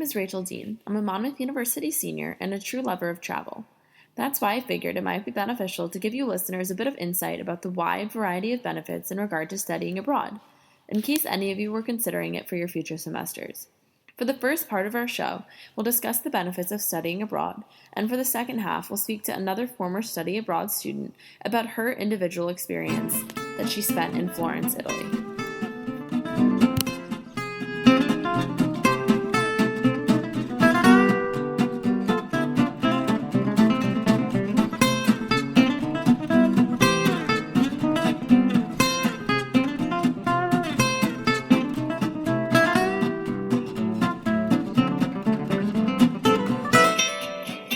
is Rachel Dean. I'm a Monmouth University senior and a true lover of travel. That's why I figured it might be beneficial to give you listeners a bit of insight about the wide variety of benefits in regard to studying abroad, in case any of you were considering it for your future semesters. For the first part of our show, we'll discuss the benefits of studying abroad, and for the second half, we'll speak to another former study abroad student about her individual experience that she spent in Florence, Italy.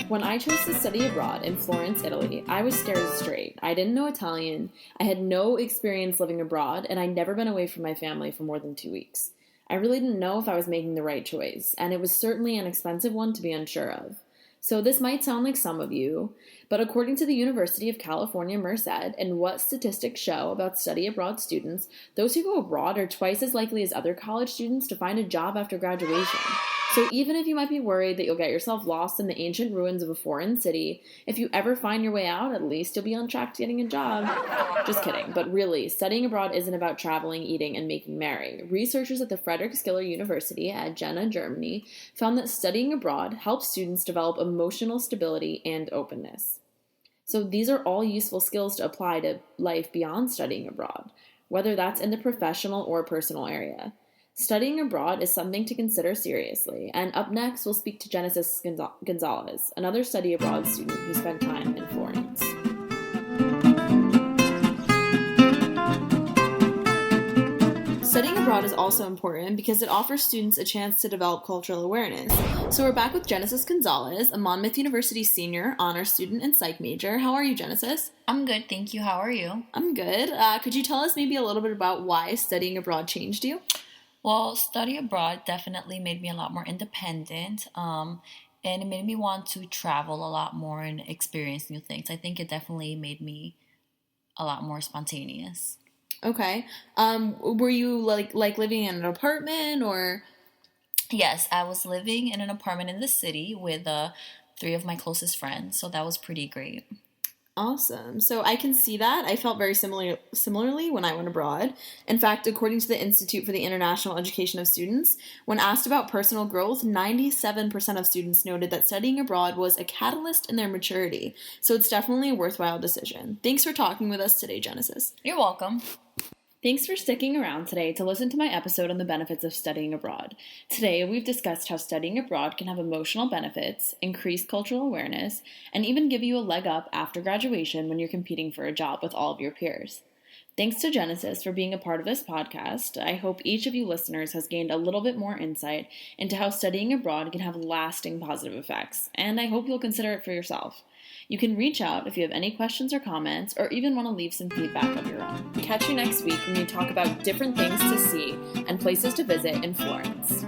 When I chose to study abroad in Florence, Italy, I was scared straight. I didn't know Italian, I had no experience living abroad, and I'd never been away from my family for more than 2 weeks. I really didn't know if I was making the right choice, and it was certainly an expensive one to be unsure of. So this might sound like some of you, but according to the University of California, Merced, and what statistics show about study abroad students, those who go abroad are twice as likely as other college students to find a job after graduation. So even if you might be worried that you'll get yourself lost in the ancient ruins of a foreign city, if you ever find your way out, at least you'll be on track to getting a job. Just kidding, but really, studying abroad isn't about traveling, eating, and making merry. Researchers at the Friedrich Schiller University at Jena, Germany, found that studying abroad helps students develop emotional stability and openness. So these are all useful skills to apply to life beyond studying abroad, whether that's in the professional or personal area. Studying abroad is something to consider seriously, and up next we'll speak to Genesis Gonzalez, another study abroad student who spent time in Florence. Studying abroad is also important because it offers students a chance to develop cultural awareness. So we're back with Genesis Gonzalez, a Monmouth University senior, honor student, and psych major. How are you, Genesis? I'm good, thank you. How are you? I'm good. Could you tell us maybe a little bit about why studying abroad changed you? Well, study abroad definitely made me a lot more independent, and it made me want to travel a lot more and experience new things. I think it definitely made me a lot more spontaneous. Okay. Were you like living in an apartment or? Yes, I was living in an apartment in the city with 3 of my closest friends, so that was pretty great. Awesome. So I can see that. I felt very similarly when I went abroad. In fact, according to the Institute for the International Education of Students, when asked about personal growth, 97% of students noted that studying abroad was a catalyst in their maturity. So it's definitely a worthwhile decision. Thanks for talking with us today, Genesis. You're welcome. Thanks for sticking around today to listen to my episode on the benefits of studying abroad. Today, we've discussed how studying abroad can have emotional benefits, increase cultural awareness, and even give you a leg up after graduation when you're competing for a job with all of your peers. Thanks to Genesis for being a part of this podcast. I hope each of you listeners has gained a little bit more insight into how studying abroad can have lasting positive effects, and I hope you'll consider it for yourself. You can reach out if you have any questions or comments, or even want to leave some feedback of your own. Catch you next week when we talk about different things to see and places to visit in Florence.